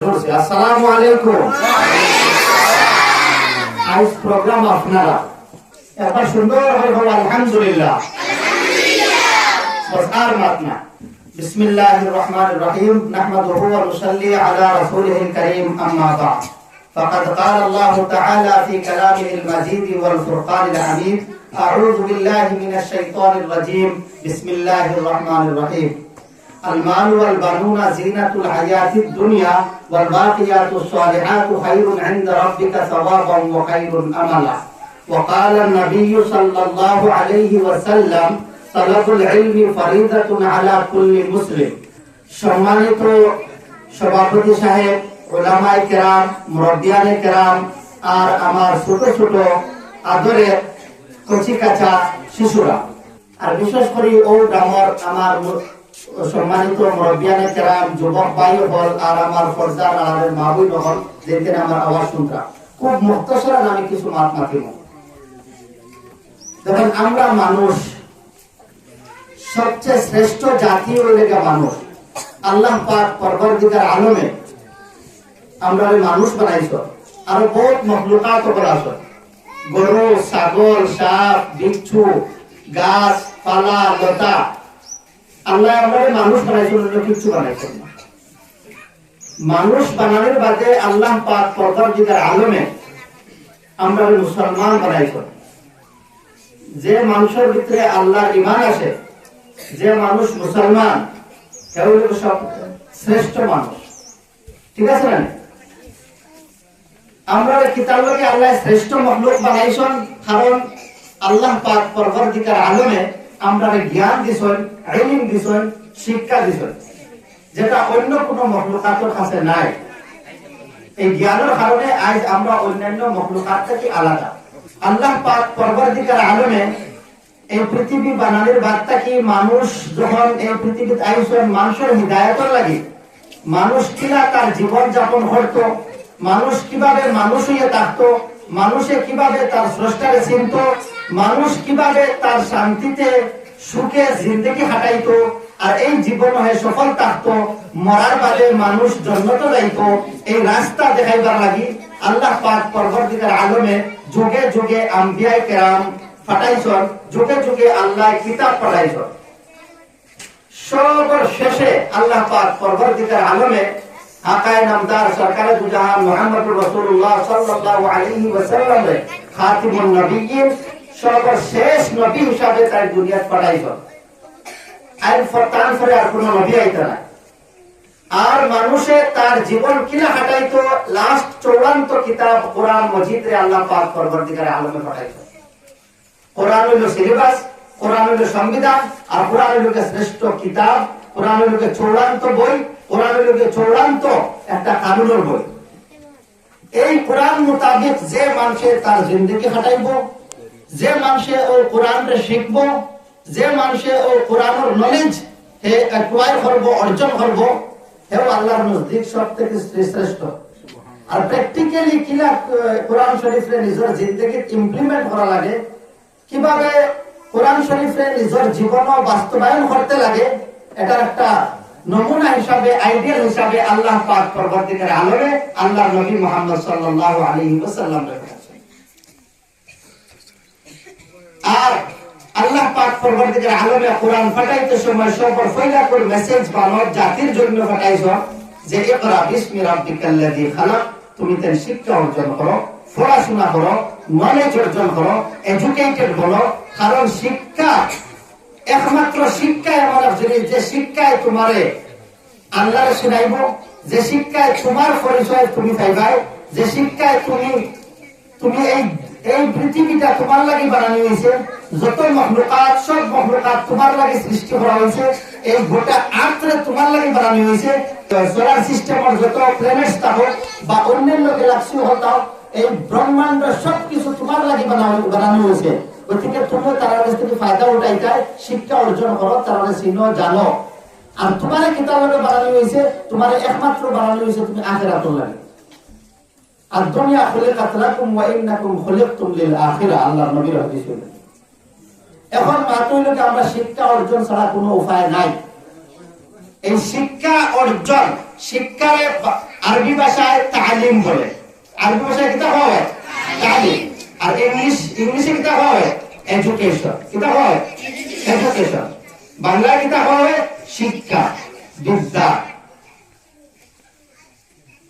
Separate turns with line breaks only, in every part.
আসসালামু আলাইকুম। আজ প্রোগ্রাম আপনারা এত সুন্দর হয়ে বলো আলহামদুলিল্লাহ। বস আর মাত না। বিসমিল্লাহির রহমানির রহিম। নাহমাদুহু ওয়া নুসাল্লি আলা রাসূলিহিল কারীম, আম্মা বা'দ। فقد قال الله تعالى في كلامه المجيد والفرقان الحميد: أعوذ بالله من الشيطان الرجيم. بسم الله الرحمن الرحيم. المال والبنون زينة الحياة الدنيا والباقيات الصالحات خير عند ربك ثوابا وخير أملا. وقال النبي صلى الله عليه وسلم: طلب العلم فريضة على كل مسلم. সম্মানিত সভাপতি সাহেব, উলামায়ে কেরাম, মুরব্বিয়ানে কেরাম, আর আমার ছোট ছোট আদরের কচি কাঁচা শিশুরা, আর বিশেষ করে ও গ্রামের আমার সম্মানিত মুরব্বিয়ানে কেরাম, যুবক ভাই হল, আর আমার পর্দার আড়ালের মা বোন হল, যেদিন আমার আওয়াজ শুনরা খুব মুক্তসরা আমি কিছু মাত মাতিব। দেখেন, আমরা মানুষ সবচেয়ে শ্রেষ্ঠ জাতি হইলে মানুষ। আল্লাহ পাক পরবর্তীকার আলমে আমরা মানুষ বানাইছ, আর বহুত মখলুকাত আছে, গরু, ছাগল, সাপ, বিচ্ছু, গাছ পালা, লতা। আল্লাহ আমাদের মানুষ বানাইছেন, কিছু বানাইছেন না। মানুষ বানানোর বাদে আল্লাহ পাক পরবর্তীকার আলমে আমরা মুসলমান বানাইছেন। যে মানুষের ভিতরে আল্লাহর ঈমান আছে, যে মানুষ মুসলমান, সে হলো সব শ্রেষ্ঠ মানুষ। ঠিক আছে না? আমরা কিতাবকে আল্লাহ শ্রেষ্ঠ মখলুক বানাইছেন, কারণ আল্লাহ পাক পরবর্তীকার আলমে আমরা জ্ঞান দিছেন, ইলম দিছেন, শিক্ষা দিছেন, যেটা অন্য কোনো মখলুকাতের কাছে নাই। এই জ্ঞানের কারণে আজ আমরা অন্যান্য মখলুকাত থেকে আলাদা। আল্লাহ পাক পরবর্তীকার আলমে এই পৃথিবী বানানোর বার্তা কি, মানুষ যখন এই পৃথিবীতে আইছেন মানুষের হিদায়াতের লাগে, মানুষ কিনা তার জীবন যাপন করত, মানুষ কিভাবে মানুষ হইয়া থাকতো, মানুষে কিভাবে তার স্রষ্টারে চিনত, মানুষ কিভাবে তার শান্তিতে সুখে জিন্দগি হাঁটাইতো, আর এই জীবন হয়ে সফল থাকতো, মরার বাদে মানুষ জন্নত যাইতো, এই রাস্তা দেখাইবার লাগি আল্লাহ পাক পরবর্তীকার আলমে যুগে যুগে আম্বিয়ায়ে কেরাম পাঠাইছেন, যুগে যুগে আল্লাহ কিতাব পাঠাইছেন। সবার শেষে আল্লাহ পাক পরবর্তীকার আলমে আকায়ে নামদার সরকারে দু জাহান মুহাম্মদুর রাসূলুল্লাহ সাল্লাল্লাহু আলাইহি ওয়াসাল্লাম খাতিমুন নবিয়্যিন, সর্বশেষ নবী হিসাবে তার দুনিয়াত পাঠাইছেন। আর ফরতান করে আর কোন নবী আইতো না। আর মানুষে তার জীবন কিলা হাঁটাইতো, লাস্ট চূড়ান্ত কিতাব কোরআন মজিদে আল্লাহ পাক পরবর্তীকার আলমে পাঠাইছেন। কোরআন হইল সিলেবাস, কোরআন হইল সংবিধান, আর কোরআন হইল শ্রেষ্ঠ কিতাব, কোরআন হইল চূড়ান্ত বই, কোরআন হইল চূড়ান্ত একটা কানুনের বই। এই কোরআন মোতাবেক যে মানুষে তার জিন্দগি হাঁটাইব, যে মানুষে ও কোরআনরে শিখব, যে মানুষে ও কোরআনের নলেজ হে অ্যাকোয়ার করব, অর্জন করব, হেও আল্লাহর নজদিক সব থেকে শ্রেষ্ঠ। আর প্র্যাকটিক্যালি কিলা কোরআন শরীফে নিজের জিন্দগি ইমপ্লিমেন্ট করা লাগে, কিভাবে কোরআন শরীফে নিজের জীবন বাস্তবায়ন করতে লাগে, এটার একটা নমুনা হিসাবে, আইডিয়াল হিসাবে আল্লাহ পাক পরবর্তীকার আলমে আল্লাহর নবী মুহাম্মদ সাল্লাল্লাহু আলাইহি ওয়াসাল্লাম রেখেছেন। আর আল্লাহ পাক পরবর্তীকার আলমে কোরআন পাঠাইতে সময় সবার পয়লা করে মেসেজ মানব জাতির জন্য পাঠাইছো যে ইকরা বিসমি রাব্বিকাল্লাযী খালাক, তুমি তার শিক্ষা অর্জন করো, পড়াশোনা করো, নলেজ অর্জন করো, এডুকেটেড হলো। কারণ শিক্ষা, একমাত্র শিক্ষা এমন এক জিনিস যে শিক্ষায় তোমারে আল্লাহরে শুনাইব, যে শিক্ষায় তোমার পরিচয় তুমি পাইবাই, যে শিক্ষায় তুমি এই পৃথিবীটা তোমার লাগি বানানো হয়েছে, যত মখলুকাত সব মখলুকাত তোমার লাগি সৃষ্টি করা হয়েছে, এই গোটা আর্থে তোমার লাগি বানানো হয়েছে। সোলার সিস্টেমের যত প্ল্যানেটস থাকো বা অন্যান্য গ্যালাক্সি হতাও, এই ব্রহ্মাণ্ড সবকিছু তোমার লাগি বানানো হয়েছে। গতিকে তুমি তার কাছ থেকে ফায়দা উঠাইতে শিক্ষা অর্জন করো, তারা চিনো, জানো। আর তোমার কিতাবে বানানো হয়েছে, তোমার একমাত্র বানানো হয়েছে তুমি আখিরাতের লাগে। আর দুনিয়া খুলিকাত লাকুম ওয়া ইন্নাকুম খুলিকতুম লিল আখিরা, আল্লাহর নবীর হাদিস। এখন মাত্র হইল আমরা শিক্ষা অর্জন ছাড়া কোনো উপায় নাই। এই শিক্ষা অর্জন, শিক্ষারে আরবি ভাষায় তালিম বলে। আরবি ভাষায় কিতা হয় তালিম, আর ইংলিশে কিতা হয় এডুকেশন। কিতা হয় এডুকেশন। বাংলায় কিতা হয় শিক্ষা বিদ্যা।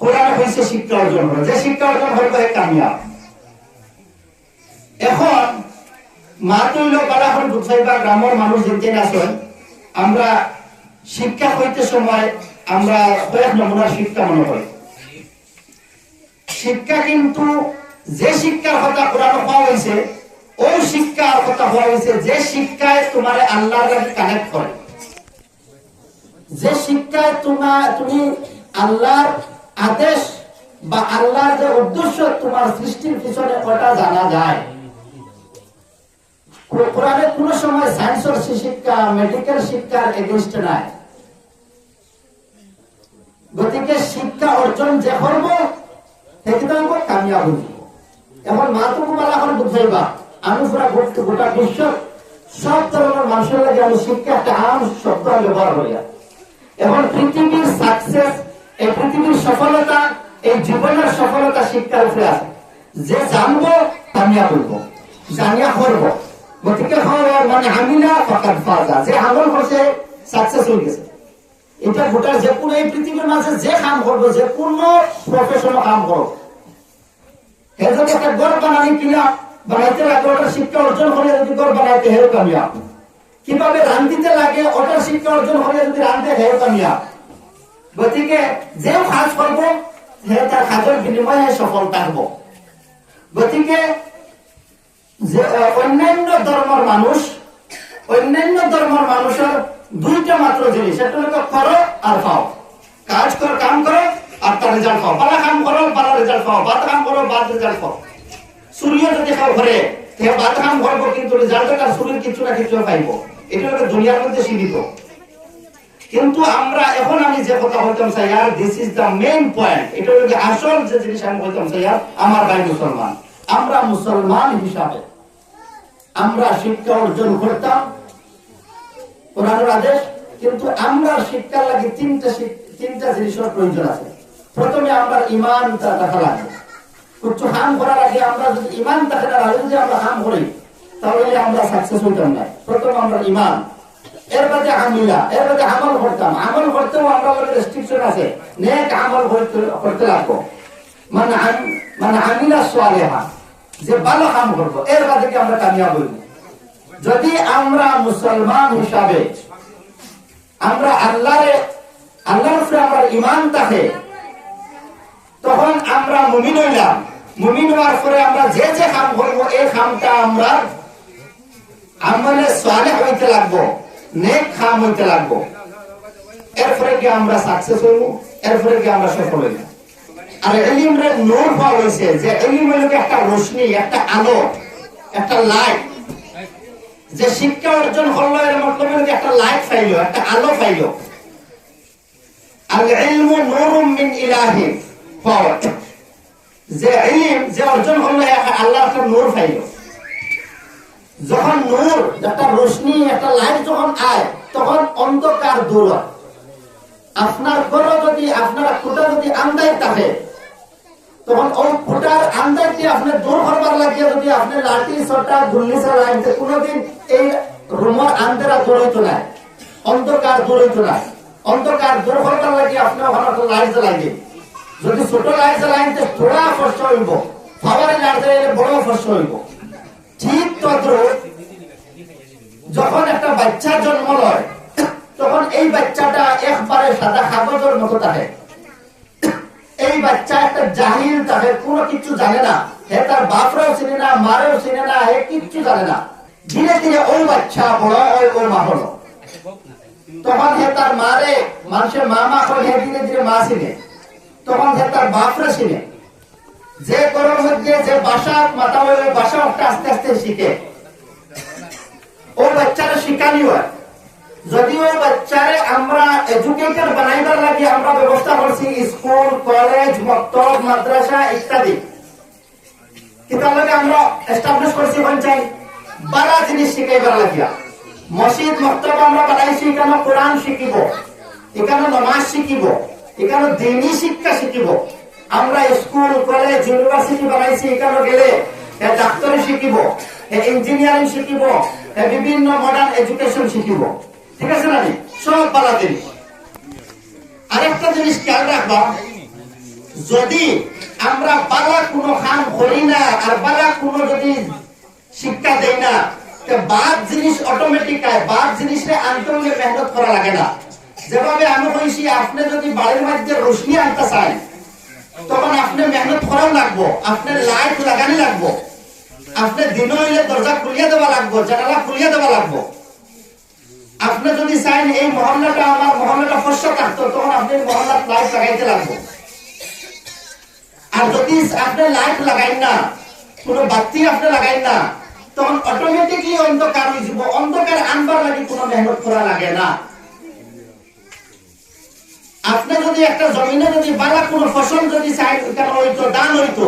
কোরআন হইছে শিক্ষা অর্জন করে, যে শিক্ষা অর্জন করবে কামিয়াব। এখন মাতুল বালাহর দুসাইবা গ্রামের মানুষ যেতে আসেন, আমরা শিক্ষা হইতে সময় আমরা কয়েক নমুনার শিক্ষা মনে করি। শিক্ষা কিন্তু যে শিক্ষার কথা কোরআন পাওয়া হয়েছে ওই শিক্ষার কথা হওয়া হয়েছে যে শিক্ষায় তোমার আল্লাহর সাথে কানেক্ট করে, যে শিক্ষায় তুমি আল্লাহর আদেশ বা আল্লাহর যে উদ্দেশ্য তোমার সৃষ্টির পিছনে ওটা জানা যায়। কোরআনে কোন সময় সায়েন্সের শিক্ষা মেডিকেল শিক্ষার এগেইনস্টে নাই। গতিকে শিক্ষা অর্জন যে করব সেটাও কামিয়াব হইব। এখন মাতুকু বলা এখন বুঝাইবা আমি পুরা গোটা বিশ্ব সব ধরনের মানুষের লাগে আমি শিক্ষা একটা আম শব্দ ব্যবহার করি। এখন পৃথিবীর সাকসেস, এই পৃথিবীর সফলতা, এই জীবনের সফলতা শিক্ষার উপরে আছে। যে জানবো কামিয়াব হইব, জানিয়া করব। গতিকে মানে আমিনা ফাকাদ ফাজা, যে আমল করছে সাকসেস হয়ে গেছে। এটা গোটা যে কোনো এই পৃথিবীর মাঝে যে কাম করবো, যে কোনো প্রফেশনাল কাম করো, এর যদি একটা গড় বানানি কিনা বানাইতে লাগে ওটার শিক্ষা অর্জন করে যদি গড় বানাইতে হেও কামিয়াব। কিভাবে রান্ধিতে লাগে ওটার শিক্ষা অর্জন করে যদি রান্ধতে হেও কামিয়াব। গতিকে যে কাজ করবো সে তার কাজের বিনিময়ে সফল থাকবো। গতিকে যে অন্যান্য ধর্মের মানুষের দুইটা মাত্র জিনিস, একটা হলো করো আর পাও। কাজ করো, কাম করো আর তার রেজাল্ট পাও। ভালো কাম করো ভালো রেজাল্ট পাও, বাদ কাম করো বাদ রেজাল্ট পাও। সূর্য যদি খাও ঘরে বাদ কাম করবো কিন্তু রেজাল্ট তার শরীর কিছু না কিছু পাইবো। এটা হলো দুনিয়ার মধ্যে সীমিত। কিন্তু আমরা এখন আমি যে কথা বলতাম চাই আর this is the main point, এটা হলো আসল যে জিনিস আমি বলতাম চাই আর আমার ভাই মুসলমান, আমরা মুসলমান হিসাবে আমরা শিক্ষা অর্জন করতাম কোরআনের আদেশ, কিন্তু আমরা শিক্ষার লাগে তিনটা জিনিসের প্রয়োজন আছে। প্রথমে আমরা ইমান থাকা লাগবে। কিছু কাম করার আগে আমরা যদি ইমান থাকার আগে যদি আমরা কাম করি তাহলে আমরা সাকসেস হইতাম না। প্রথম আমরা ইমান, এর বাদে আমিলা, এর বাদে আমল করতাম। আমল করতেও আমরা রেস্ট্রিকশন আছে, নেক আমল করতে লাগবো। মানে আমিলা সালেহা, যে ভালো কাম করবো, এর বাদে কি আমরা কামিয়াব হইব। যদি আমরা মুসলমান হিসাবে আমরা আল্লাহর উপরে আমার ঈমান থাকে, তখন আমরা মুমিন হইলাম। মুমিন হওয়ার পরে আমরা যে যে কাম করবো এই কামটা আমরা আমলে সালেহ হইতে লাগবো, নেক কাম হইতে লাগবো। এরপরে কি আমরা সাকসেস হইব, এরপরে কি আমরা সফল হইব। আর ইলমের নূর পাওয়া হয়েছে, যে ইলম হলো একটা রোশনি, একটা আলো, একটা লাইট। যে শিক্ষা অর্জন করলো এর মতলব হলো একটা লাইট পাইলো, একটা আলো পাইলো। আল ইলমু নূরুম মিন ইলাহি পাওয়া, যে ইলম যে অর্জন করলো আল্লাহ একটা নূর পাইলো। যখন নূর একটা রোশনি একটা লাইট যখন আয় তখন অন্ধকার দূর হয়। আপনার ঘরে যদি আপনার খুঁটা যদি আন্দাজ থাকে তখন ওই খুঁটার আন্দাজ দিয়ে আপনি দূর করবার লাগিয়ে যদি আপনি লাঠি ছোটা গুল্লি চালাইতে কোনোদিন এই রুমের আন্দারা দূর হইতো না, অন্ধকার দূর হইতো না। অন্ধকার দূর করবার লাগিয়ে আপনি ওখানে লাইট জ্বালাইবে। যদি ছোট লাইট জ্বালাইতে থোড়া কষ্ট হইব, পাওয়ারে লাইট জ্বালাইলে বড় কষ্ট হইব। ঠিক তদ্রুপ যখন একটা বাচ্চা জন্ম লয় তখন এই বাচ্চাটা একবারে সাদা কাগজের মতো থাকে। এই বাচ্চা একটা জাহিল থাকে, কোনো কিছু জানে না। হে তার বাপরাও চিনে না, মারেও চিনে না, হে কিচ্ছু জানে না। ধীরে ধীরে ওই বাচ্চা বড় হয়, ওর মা হলো। তখন হে তার মারে মানুষের মা করে, হে ধীরে ধীরে মা চিনে। তখন হে তার বাপরা চিনে। যে গরম মধ্যে যে বাসা মাথা হয় ওই বাসা একটা আস্তে আস্তে শিখে। ও বাচ্চারা শিখানি হয়। যদিও বাচ্চারে আমরা এডুকেটেড বানাইবার লাগে আমরা ব্যবস্থা করছি স্কুল, কলেজ, মক্তব, মাদ্রাসা ইত্যাদি। কিতাবে আমরা এস্টাবলিশ করছি পঞ্চায়েত বারা জিনিস শিখাইবার লাগিয়া। মসজিদ মক্তব আমরা বানাইছি, এখানে কোরআন শিখিব, এখানে নামাজ শিখিব, এখানে দিনী শিক্ষা শিখিব। আমরা স্কুল কলেজ ইউনিভার্সিটি বানাইছি, এখানে গেলে ডাক্তারি শিখিব, ইঞ্জিনিয়ারিং শিখিব, বিভিন্ন মডার্ন এডুকেশন শিখিব, ঠিক আছে না? সব পালা জিনিস। আরেকটা জিনিস খেয়াল রাখবা, যদি আমরা পালা কোনো কাম করি না আর পালা কোনো যদি শিক্ষা দেই না, বাদ জিনিস অটোমেটিক হয়, বাদ জিনিসে আনতে হলে মেহনত করা লাগে না। যেভাবে আমি কইছি, আপনি যদি বাড়ির মধ্যে রোশনি আনতে চান, তখন আপনি মেহনত করাও লাগবো, আপনার লাইট লাগানি লাগবো, আপনি দিন হইলে দরজা খুলিয়ে দেওয়া লাগবো, জানালা খুলিয়ে দেওয়া লাগবো। আপনি যদি চান এই মহল্লাটা আমার মহল্লাটা ফসল থাকতো, তখন আপনি মহল্লার লাইট লাগাইতে লাগবো। আর যদি আপনি লাইট লাগাইন না, কোনো বাতি আপনি লাগাইন না, তখন অটোমেটিকলি অন্ধকার হয়ে যাব। অন্ধকার আনবার লাগে কোনো মেহনত করা লাগে না। আপনি যদি একটা জমিনে যদি বালা কোনো ফসল যদি চাই হইতো, দান হইতো,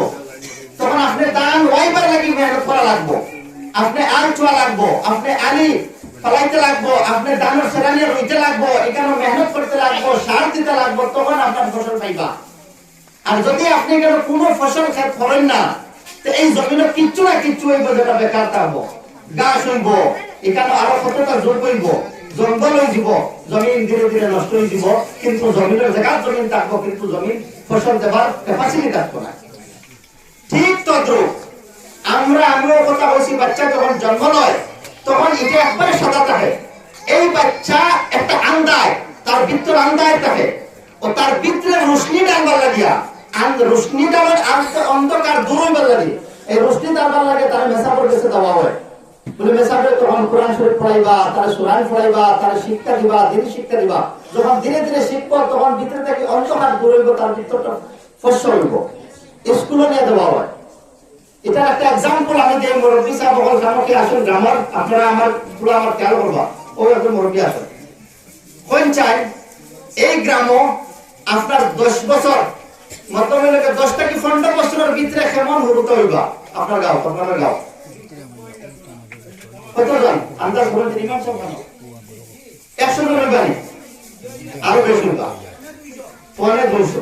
তখন আপনি দান ওয়াইবার লাগে মেহনত করা লাগবো, আপনি আল চোয়া লাগবো, আপনি আলি ফলাইতে লাগবো, আপনি দানের সেরানি রইতে লাগবো, এখানে মেহনত করতে লাগবো, সার দিতে লাগবো, তখন আপনার ফসল পাইবা। আর যদি আপনি কেন কোনো ফসল খেত করেন না, তো এই জমিনে কিচ্ছু না কিচ্ছু হইব, যেটা বেকার থাকবো, গাছ হইব, এখানে আরো কতটা যোগ হইব, জঙ্গল হয়ে যাব, জমিন ধীরে ধীরে নষ্ট হয়ে যাব। কিন্তু জমিনের জায়গা জমিন থাকবো, কিন্তু জমিন ফসল দেবার ক্যাপাসিটি থাকবো না। ঠিক তদ্রুপ আমিও কথা বলছি, বাচ্চা যখন জন্ম লয় তখন এটা একবারে সাদা থাকে। এই বাচ্চা একটা আন্দায়, তার ভিতর আন্দায় থাকে, ও তার ভিতরে রোশনি ডালবার লাগিয়া, রোশনি ডালের অন্ধকার দূর হইবার লাগে, এই রোশনি ডালবার লাগে তার মেসাপর কাছে দেওয়া হয়। বলে মেসাপে তখন কোরআন শরীফ পড়াইবা, তারা সুরান পড়াইবা, তারা শিক্ষা দিবা, দিন শিক্ষা দিবা। যখন ধীরে ধীরে শিখবো, তখন ভিতরে থেকে অন্ধকার দূর হইব, তার ভিতরটা ফসল হইব। স্কুলে নিয়ে দেওয়া হয়। এটার একটা এক্সাম্পল আমি যে মুরব্বী সাহেব বল গ্রামকে আসেন, গ্রামার আপনারা আমার পুরো আমার খেয়াল করবা, ওই একটা মুরব্বী আসেন কোন চাই এই গ্রামও আপনার 10 বছর মতলব 10 থেকে 15 বছরের ভিতরে কেমন হতে হইবা আপনার গাঁও, আপনার গাঁও কতজন আন্দাজ করে দিন ইমাম সাহেব? 100 জনের বাড়ি, আরো বেশি হইবা, পরে 200।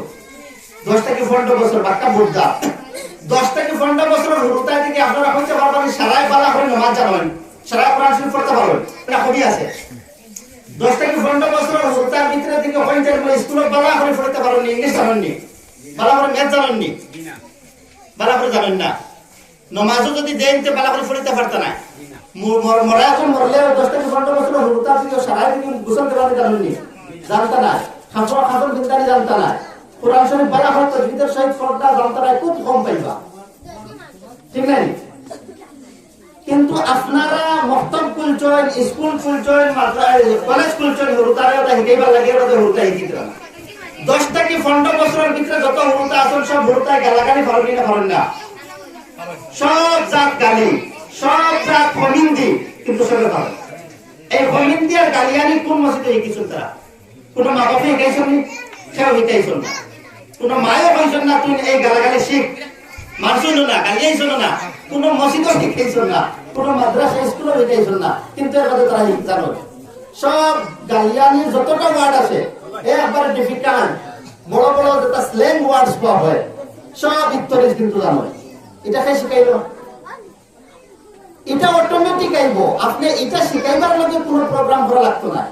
10 থেকে 15 বছর বাচ্চা বুঝা, 10 থেকে 15 বছরের হুরুতায় থেকে আপনারা হইতে পারবেন সারাই বালা করে নামাজ জানেন, সারাই কোরআন শরীফ পড়তে পারবেন, এটা কবি আছে। 10 থেকে 15 বছরের হুরুতার ভিতরে থেকে হইতে স্কুলে বালা করে পড়তে পারবেন, ইংলিশ জানেন নি, বালা করে ম্যাথ জানেন নি, বালা করে জানেন না, নামাজও যদি দেন তে বালা করে পড়তে পারতে না। মরা এখন মরলে 10 থেকে 15 বছরের হুরুতার থেকে সারাই দিন গোসল দেওয়া জানেন নি, জানতা না, খাসরা খাসন চিন্তানি জানতা না, কোরআন শরীফ বালা করে তাজবিদের সহিত পড়তা জানতা না, খুব কম পাইবা, ঠিক নাই? কিন্তু আপনারা মক্তব খুলছেন, স্কুল খুলছেন, কলেজ খুলছেন, হুরুতারে ওটা হিকাইবার লাগে, ওটা হুরুতা হিকিতরা 10 থেকে 15 বছরের ভিতরে যত হুরুতা আছেন সব হুরুতা গালাগালি পারবেন না, পারেন না, সব জাত গালি, সব জাত হমিন্দি, কিন্তু সবে পারেন। এই হমিন্দি আর গালিয়ানি কোন মসজিদে হিকিছেন তারা? কোন মা বাপে হিকাইছেন নি? সেও হিকাইছেন না, কোন মায়ও কইছেন না তুই এই গালাগালি শিখ, মারছুন না, গালিয়াইছুন না, কোন মসজিদও শিখাইছুন না, কোন মাদ্রাসা স্কুলও শিখাইছুন না, কিন্তু এর মধ্যে তারা জানো সব গালিয়ানির যতটা ওয়ার্ড আছে একবারে ডিফিকাল্ট, বড় বড় যেটা স্ল্যাং ওয়ার্ডস পাওয়া হয় সব ইত্তরিস কিন্তু জানো। এটা কে শিখাইলো? এটা অটোমেটিক আইবো, আপনি এটা শিখাইবার লগে কোনো প্রোগ্রাম করা লাগতো না।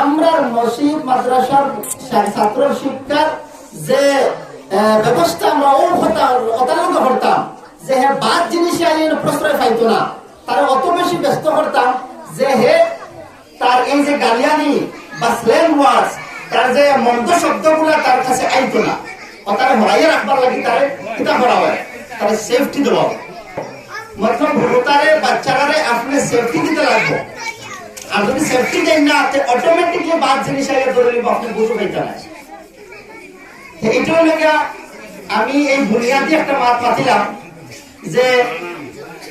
আমরা মসজিদ মাদ্রাসার ছাত্র শিক্ষার যে ব্যবস্থা আমরা অতালঙ্গ করতাম, যে হ্যাঁ বাদ জিনিসে আইন প্রশ্রয় পাইতো না, তারা অত বেশি ব্যস্ত করতাম যে হে তার এই যে গালিয়ানি বা স্ল্যাং ওয়ার্ডস, তার যে মন্দ শব্দগুলা তার কাছে আইতো না, তারা হরাইয়া রাখবার লাগি তারে কিতা করা হয়, তারা সেফটি দেওয়া হয়। মতলব ভোটারে বাচ্চারারে আপনি সেফটি দিতে লাগবে, আর যদি সেফটি দেন না অটোমেটিকলি বাদ জিনিস আগে ধরে নিব, আপনি বুঝতে পাইতে না। এইটাও লেগে আমি এই বুনিয়াদি একটা মাত পাতিলাম যে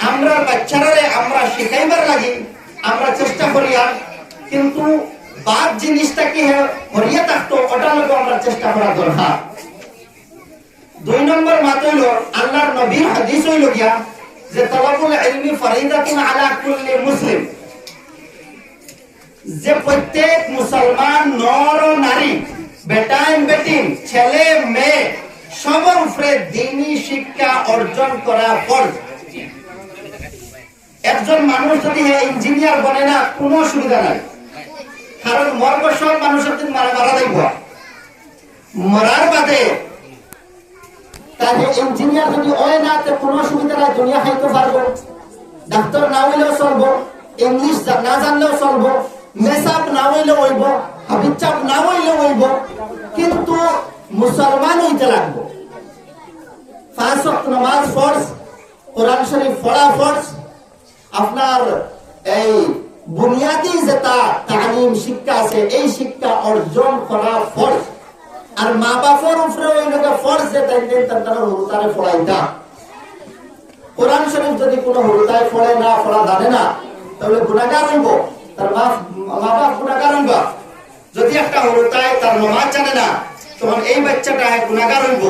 আমরা বাচ্চারারে আমরা শিখাইবার লাগি আমরা চেষ্টা করি, আর কিন্তু বাদ জিনিসটাকে হরিয়া থাকতো ওটা লোক আমরা চেষ্টা করা দরকার। 2 নম্বর মাত হইল আল্লাহর নবীর হাদিস হইল গিয়া যে তালাবুল ইলমি ফরিদাতুন আলা কুল্লি মুসলিম, যে প্রত্যেক মুসলমান নর ও নারী বেটাইন বেটিন ছেলে মেয়ে সবার উপরে দ্বীনি শিক্ষা অর্জন করা ফরজ। একজন মানুষ যদি ইঞ্জিনিয়ার বনে না, কোনো অসুবিধা নাই, কারণ মরব সব মানুষের দিন মারা যাইব। মরার বাদে তাহলে ইঞ্জিনিয়ার যদি হয় না, তো কোনো অসুবিধা নাই, দুনিয়া খাইতে পারবো, ডাক্তার না হইলেও চলবো, ইংলিশ না জানলেও চলবো, মেসাপ না হইলেও হইব, হাবিচাপ না হইলেও হইব, কিন্তু মুসলমান হইতে লাগবো। 5 ওয়াক্ত নামাজ ফরজ, কোরআন শরীফ পড়া ফরজ, আপনার এই বুনিয়াদি যেটা তালিম শিক্ষা আছে এই শিক্ষা অর্জন করা ফরজ। আর মা বাবার উপরে ওই লোকে ফরজ যে তারা হুরুতারে পড়াইতা। কোরআন শরীফ যদি কোনো হুরুতায় পড়ে না, পড়া জানে না, তাহলে গুনাহগার হইব, তার মা বাপ গুনাহগার হইব। যদি একটা হুরুতায় তার নামাজ জানে না, তখন এই বাচ্চাটা গুনাহগার হইব,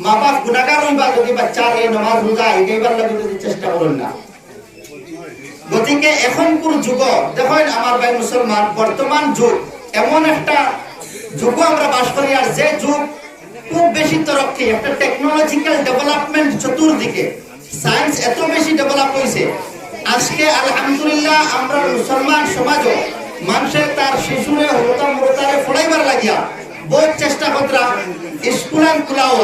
মা বাপ গুনাহগার হইবা যদি বাচ্চার এই নামাজ রোজা এইবার লাগে যদি চেষ্টা করেন না। গতিকে এখনকার যুগ দেখেন আমার ভাই মুসলমান, বর্তমান যুগ এমন একটা যুগ আমরা বাস করি, আর যে যুগ খুব বেশি তরক্কি, একটা টেকনোলজিক্যাল ডেভেলপমেন্ট চতুর্দিকে, সায়েন্স এত বেশি ডেভেলপ হয়েছে। আজকে আলহামদুলিল্লাহ আমরা মুসলমান সমাজও মানুষের তার শিশুরে হলতা মুরতারে ফড়াইবার লাগিয়া বহুত চেষ্টা করতা, স্কুল খোলাও।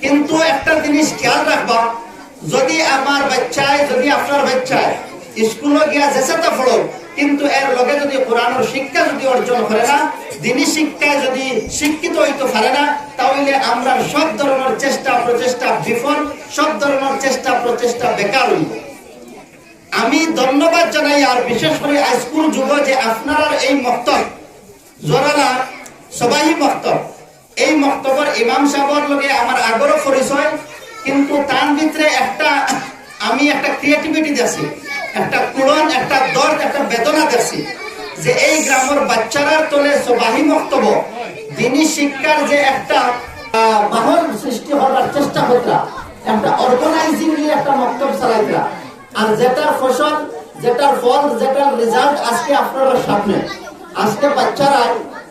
কিন্তু একটা জিনিস খেয়াল রাখবা, যদি আমার বাচ্চায়, যদি আপনার বাচ্চায় স্কুলে গিয়া যেসাটা পড়ো, কিন্তু এর লগে যদি কোরআনের শিক্ষা যদি অর্জন করে না, দিনী শিক্ষায় যদি শিক্ষিত হইতে পারে না, তাহলে আমরা সব ধরনের চেষ্টা প্রচেষ্টা বিফল, সব ধরনের চেষ্টা প্রচেষ্টা বেকার হইব। আমি ধন্যবাদ জানাই আর বিশেষ করে স্কুল যুগ যে আপনারা এই মক্তব জোরালা সবাই মক্তব, এই মক্তবের ইমাম সাহেবের লগে আমার আগরও পরিচয়, কিন্তু তার ভিতরে একটা আমি একটা ক্রিয়েটিভিটি দেখছি, একটা কুড়ন, একটা দর্দ, একটা বেদনা দেখছি যে এই গ্রামের বাচ্চারা তোলে সবাই মক্তব দিনী শিক্ষার যে একটা মাহল সৃষ্টি হওয়ার চেষ্টা করতা, একটা অর্গানাইজিংলি একটা মক্তব চালাইতা, আর যেটার ফসল, যেটার ফল, যেটার রেজাল্ট আজকে আপনার সামনে। আজকে বাচ্চারা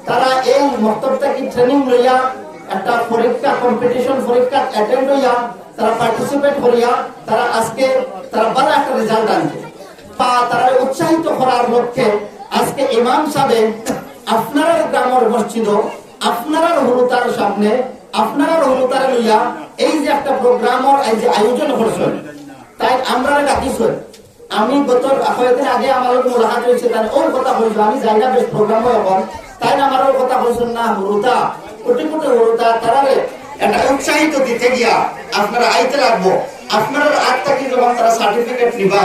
তারা এই মক্তবটাকে ট্রেনিং লইয়া একটা পরীক্ষা, কম্পিটিশন পরীক্ষা অ্যাটেন্ড হইয়া, তারা পার্টিসিপেট করিয়া তারা আজকে তারা ভালো একটা রেজাল্ট আনছে, বা তারা উৎসাহিত করার লক্ষ্যে আজকে ইমাম সাহেব আপনার গ্রামের মসজিদ, আপনার হুরুতার সামনে, আপনার হুরুতার লইয়া এই যে একটা প্রোগ্রামের এই যে আয়োজন করছেন, তাই আমরা ডাকিছেন। আমি গত কয়েকদিন আগে আমার মোলাকাত হয়েছে, তাই ওর কথা বলছো, আমি যাই না বেশ প্রোগ্রাম হয় এখন, তাই আমার ওর কথা বলছেন না, হুরুতা কোটি কোটি হুরুতা তারা একটা উৎসাহিত দিতে গিয়া আপনারা আইতে লাগবো। আপনার আগ থেকে যখন তারা সার্টিফিকেট নিবা,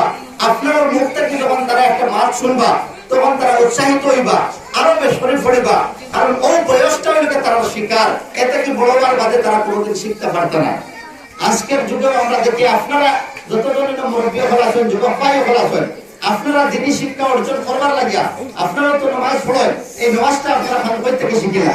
আপনার মুখ থেকে যখন তারা একটা মাত শুনবা, তখন তারা উৎসাহিত হইবা, আরো বেশ করে পড়িবা, কারণ ওই বয়সটা হইলে তারা শিকার, এতে কি বড়বার বাদে তারা কোনোদিন শিখতে পারত না। আজকের যুগে আমরা দেখি আপনারা যতজন মুরব্বী হল আছেন, যুবক ভাই হল আছেন, আপনারা দিনী শিক্ষা অর্জন করবার লাগিয়া আপনারা তো নামাজ পড়েন, এই নামাজটা আপনারা খান কই থেকে শিখিলা,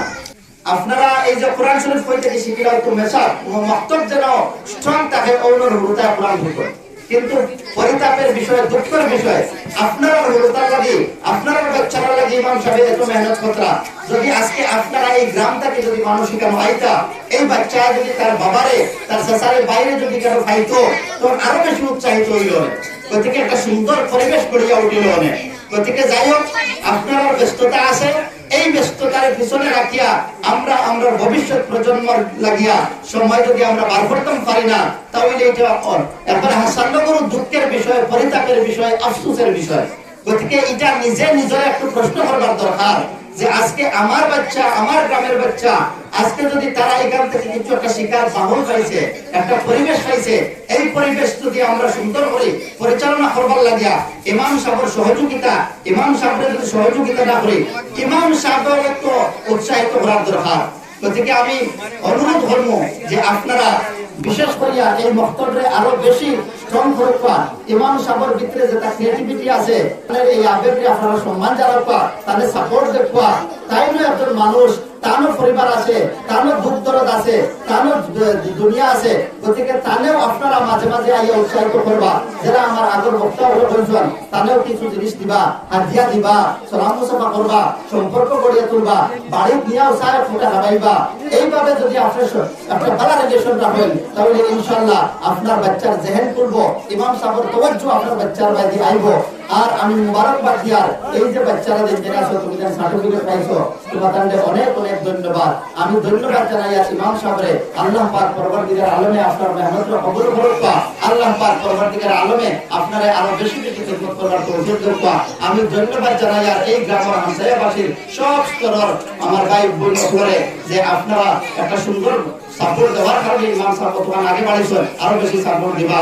আপনারা এই যে কোরআন শরীফ কই থেকে শিখিলা, তো মেসাব মক্তব যেন স্ট্রং থাকে, ওনার হুরুতা কোরআন ঢুকে। কিন্তু পরিতাপের বিষয়, দুঃখের বিষয়, আপনারা হুরুতার লাগি, আপনারা বাচ্চারা লাগি ইমাম সাহেব এত মেহনত করতা, যদি আজকে আপনারা এই গ্রামটাকে যদি মানুষ শিখানো আইতা, এই বাচ্চা যদি তার বাবারে, তার শ্বশুরের বাইরে যদি কেন খাইতো, তখন আরো বেশি উৎসাহিত হইল। গতিকে একটা সুন্দর পরিবেশ গড়িয়া উঠিল অনেক। গতিকে যাই হোক, আপনার ব্যস্ততা আছে, এই ব্যস্ততার পিছনে রাখিয়া আমরা আমরা ভবিষ্যৎ প্রজন্মর লাগিয়া সময় যদি আমরা বার করতে পারি না, তাহলে এটা এখন হাসান্নগর দুঃখের বিষয়, পরিতাপের বিষয়, আফসোসের বিষয়। গতিকে এটা নিজে নিজের একটু প্রশ্ন করবার দরকার যে আজকে আমার বাচ্চা, আমার গ্রামের বাচ্চা, আজকে যদি তারা এখান থেকে কিছু একটা শিকার মাহল পাইছে, একটা পরিবেশ পাইছে, এই পরিবেশ যদি আমরা সুন্দর করে পরিচালনা করবার লাগিয়া ইমাম সাহেবের সহযোগিতা, ইমাম সাহেবের যদি সহযোগিতা না করি, ইমাম সাহেবের তো উৎসাহিত করার দরকার। গতিকে আমি অনুরোধ করব যে আপনারা বিশেষ করিয়া এই বক্তব্যে আরো বেশি স্ট্রং করবা, ইমাম সাহেবের ভিতরে যেটা ক্রিয়েটিভিটি আছে, এই আবেগকে আপনারা সম্মান জানাবা, তাদের সাপোর্ট দেখবা, তাই নয় একজন মানুষ তানো পরিবার আছে, তানো দুঃখ দরদ আছে, তানো দুনিয়া আছে, গতিকে তানেও আপনারা মাঝে মাঝে আইয়া উৎসাহিত করবা। যারা আমার আগের বক্তা হলো বলছেন, তানেও কিছু জিনিস দিবা, হাদিয়া দিবা, সালাম মুসাফা করবা, সম্পর্ক গড়িয়ে তুলবা, বাড়ি নিয়ে উৎসাহ ফুটা লাগাইবা। এইভাবে যদি আপনার একটা ভালো রিলেশন রাখেন, তাহলে ইনশাআল্লাহ আপনার বাচ্চার জেহেন করবো, ইমাম সাহেবের তওয়াজ্জু আপনার বাচ্চার বাইরে আইব। আর আমি মুবারকবাদ দিয়ার এই যে বাচ্চারা দিন আসো, তুমি যেন সার্টিফিকেট পাইছো, তোমাদের অনেক অনেক ধন্যবাদ। আমি ধন্যবাদ জানাই আর ইমাম সাহেবরে। আল্লাহ পাক পরবর্তীকার আলমে আপনার মেহনতকে কবুল করুক। আল্লাহ পাক পরবর্তীকার আলমে আপনারে আরো বেশি বেশি খেদমত করার তৌফিক দেব। আমি ধন্যবাদ জানাই আর এই গ্রামের হামসায়াবাসীর সব স্তরের আমার ভাই বোন করে যে আপনারা একটা সুন্দর সাপোর্ট দেওয়ার কারণে ইমাম সাহেব আগে বাড়িয়েছেন, আরো বেশি সাপোর্ট দিবা।